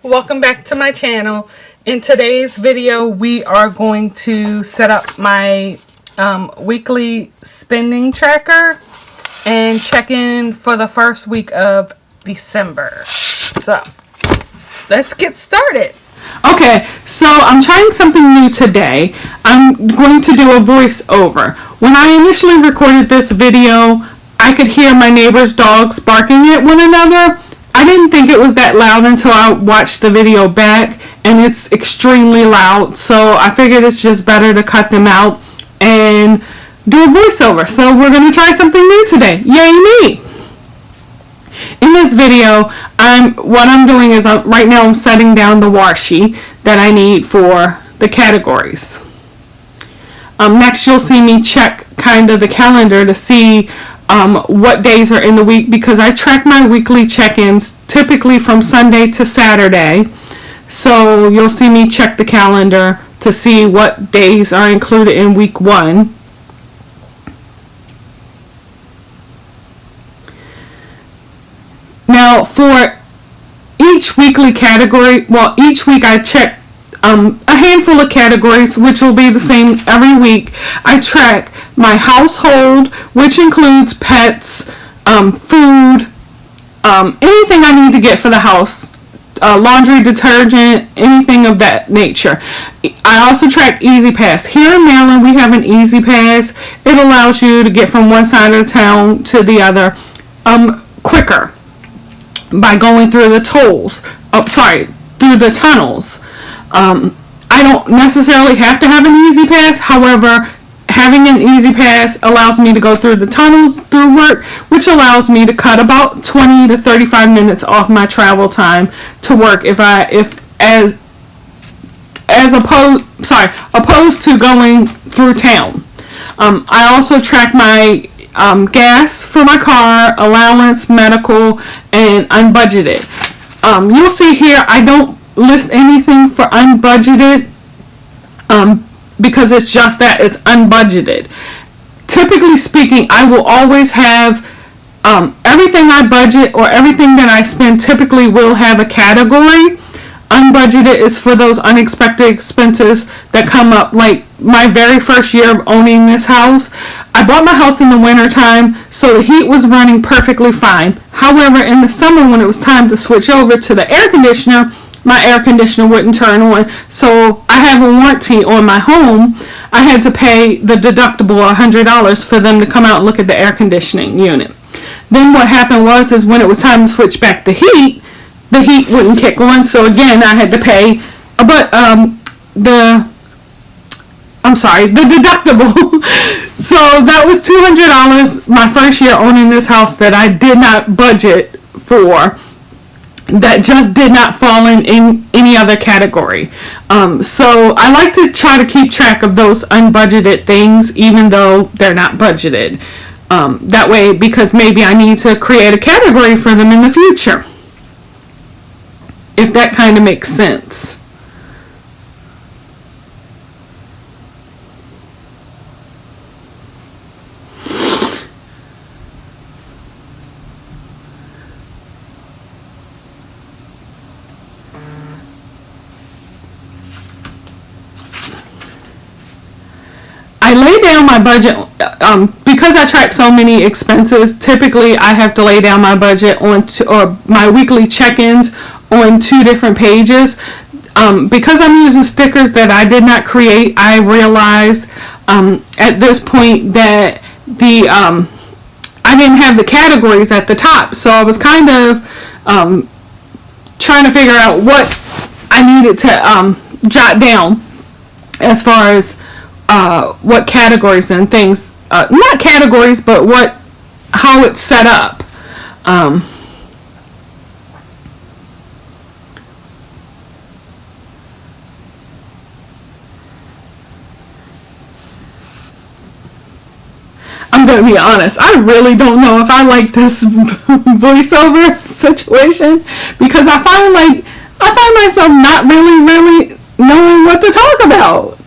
Welcome back to my channel. In today's video we are going to set up my weekly spending tracker and check in for the first week of December. So let's get started. Okay, so I'm trying something new today. I'm going to do a voiceover. When I initially recorded this video, I could hear my neighbor's dogs barking at one another. I didn't think it was that loud until I watched the video back, and it's extremely loud, so I figured it's just better to cut them out and do a voiceover. So we're going to try something new today. Yay me! In this video, what I'm doing is right now I'm setting down the washi that I need for the categories. Next you'll see me check kind of the calendar to see what days are in the week, because I track my weekly check-ins typically from Sunday to Saturday. So you'll see me check the calendar to see what days are included in week 1. Now for each weekly category, each week I check a handful of categories, which will be the same every week. I track my household, which includes pets, food, anything I need to get for the house, laundry detergent, anything of that nature. I also track Easy Pass. Here in Maryland, we have an Easy Pass. It allows you to get from one side of the town to the other quicker by going through the through the tunnels. I don't necessarily have to have an Easy Pass. However, having an Easy Pass allows me to go through the tunnels through work, which allows me to cut about 20 to 35 minutes off my travel time to work opposed to going through town. I also track my gas for my car, allowance, medical, and unbudgeted. You'll see here I don't list anything for unbudgeted because it's just that it's unbudgeted. Typically speaking, I will always have everything I budget or everything that I spend typically will have a category. Unbudgeted is for those unexpected expenses that come up, like my very first year of owning this house. I bought my house in the winter time, so the heat was running perfectly fine. However, in the summer when it was time to switch over to the air conditioner, my air conditioner wouldn't turn on, so I have a warranty on my home. I had to pay the deductible $100 for them to come out and look at the air conditioning unit. Then what happened was when it was time to switch back to heat, the heat wouldn't kick on, so again I had to pay the deductible. So that was $200 my first year owning this house that I did not budget for, that just did not fall in any other category. So I like to try to keep track of those unbudgeted things even though they're not budgeted. That way, because maybe I need to create a category for them in the future, if that kind of makes sense. I lay down my budget because I track so many expenses. Typically, I have to lay down my budget or my weekly check-ins on 2 different pages. Because I'm using stickers that I did not create, I realized at this point that I didn't have the categories at the top, so I was kind of trying to figure out what I needed to jot down as far as what categories and things, not categories, but how it's set up. I'm going to be honest, I really don't know if I like this voiceover situation, because I find myself not really knowing what to talk about.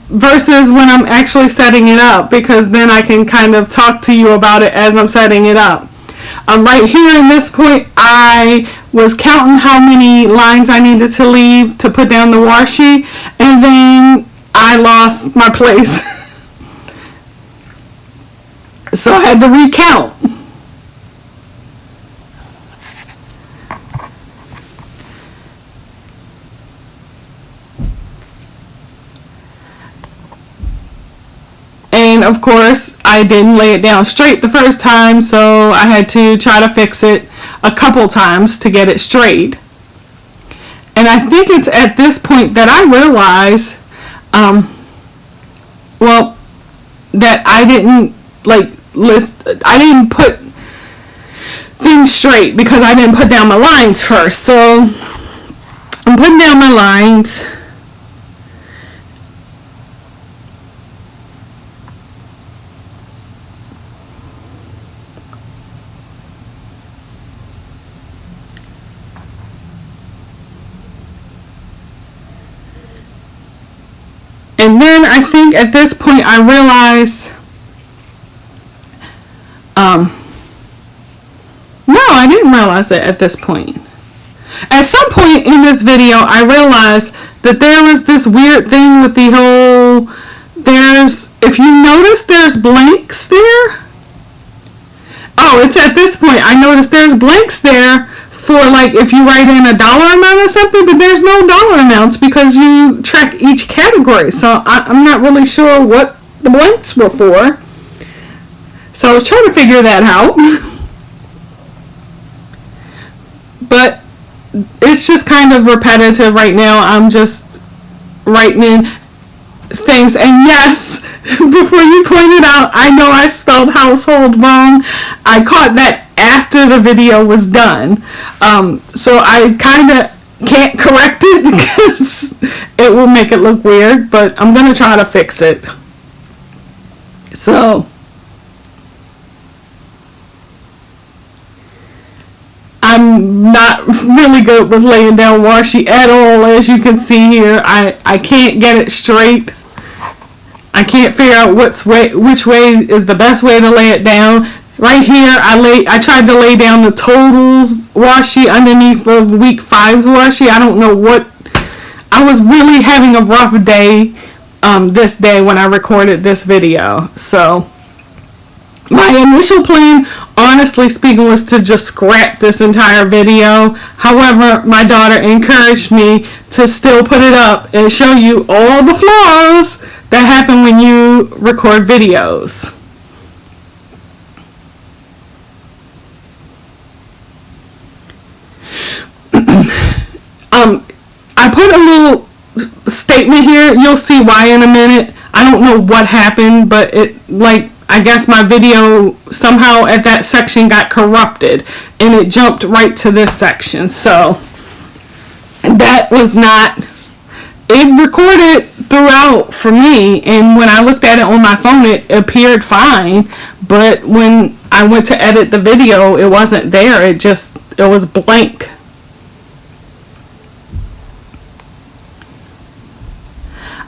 Versus when I'm actually setting it up, because then I can kind of talk to you about it as I'm setting it up. Right here in this point, I was counting how many lines I needed to leave to put down the washi, and then I lost my place. So I had to recount. And of course, I didn't lay it down straight the first time, so I had to try to fix it a couple times to get it straight. And I think it's at this point that I realize, that I didn't I didn't put things straight because I didn't put down my lines first. So I'm putting down my lines. And then I think at this point I realized, no, I didn't realize it at this point. At some point in this video, I realized that there was this weird thing with the whole, if you notice, there's blanks there. Oh, it's at this point I noticed there's blanks there for like if you write in a dollar amount or something, but there's no dollar amounts because you track each category. So I'm not really sure what the blanks were for. So I was trying to figure that out. But it's just kind of repetitive right now. I'm just writing in things. And yes, before you pointed out, I know I spelled household wrong. I caught that after the video was done. So I kind of can't correct it because it will make it look weird, but I'm going to try to fix it. So I'm not really good with laying down washi at all, as you can see here. I can't get it straight. I can't figure out which way is the best way to lay it down. Right here, I tried to lay down the totals washi underneath of week 5's washi. I don't know what. I was really having a rough day this day when I recorded this video. So my initial plan, honestly speaking, was to just scrap this entire video. However, my daughter encouraged me to still put it up and show you all the flaws that happen when you record videos. I put a little statement here. You'll see why in a minute. I don't know what happened, but I guess my video somehow at that section got corrupted and it jumped right to this section. So that was not, it recorded throughout for me, and when I looked at it on my phone it appeared fine, but when I went to edit the video it wasn't there. It was blank.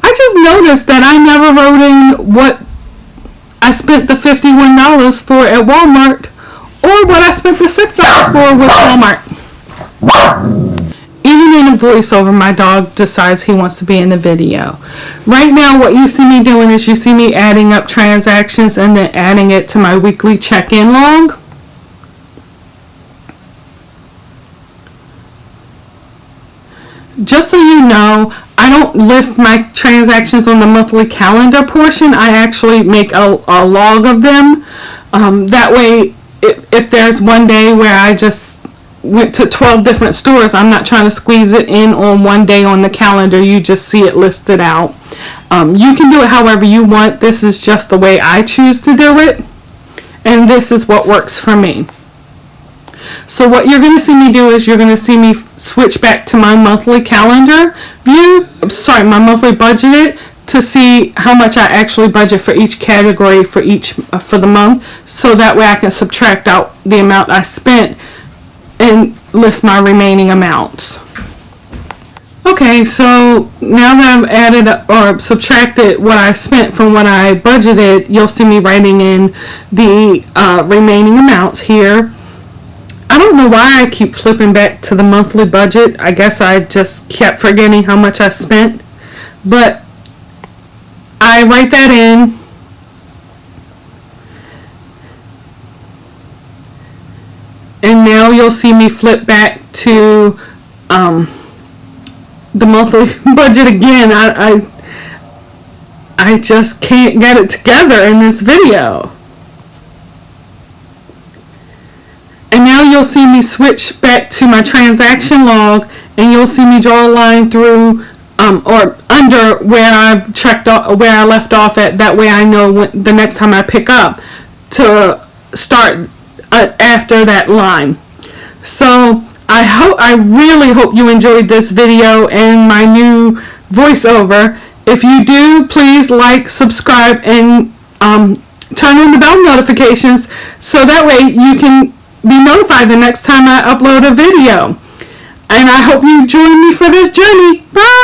I just noticed that I never wrote in what I spent the $51 for at Walmart or what I spent the $6 for with Walmart. Even in a voiceover, my dog decides he wants to be in the video. Right now, what you see me doing is you see me adding up transactions and then adding it to my weekly check-in log. Just so you know, I don't list my transactions on the monthly calendar portion. I actually make a log of them. That way, if there's one day where I just went to 12 different stores, I'm not trying to squeeze it in on one day on the calendar. You just see it listed out. You can do it however you want. This is just the way I choose to do it. And this is what works for me. So what you're going to see me do is you're going to see me switch back to my monthly calendar view, my monthly budgeted, to see how much I actually budget for each category for the month, so that way I can subtract out the amount I spent and list my remaining amounts. Okay, so now that I've added or subtracted what I spent from what I budgeted, you'll see me writing in the remaining amounts here. I don't know why I keep flipping back to the monthly budget. I guess I just kept forgetting how much I spent. But I write that in. And now you'll see me flip back to the monthly budget again. I just can't get it together in this video. And now you'll see me switch back to my transaction log, and you'll see me draw a line through or under where I've checked off, where I left off at. That way I know when, the next time I pick up, to start after that line. So I really hope you enjoyed this video and my new voiceover. If you do, please like, subscribe, and turn on the bell notifications so that way you can be notified the next time I upload a video. And I hope you join me for this journey. Bye!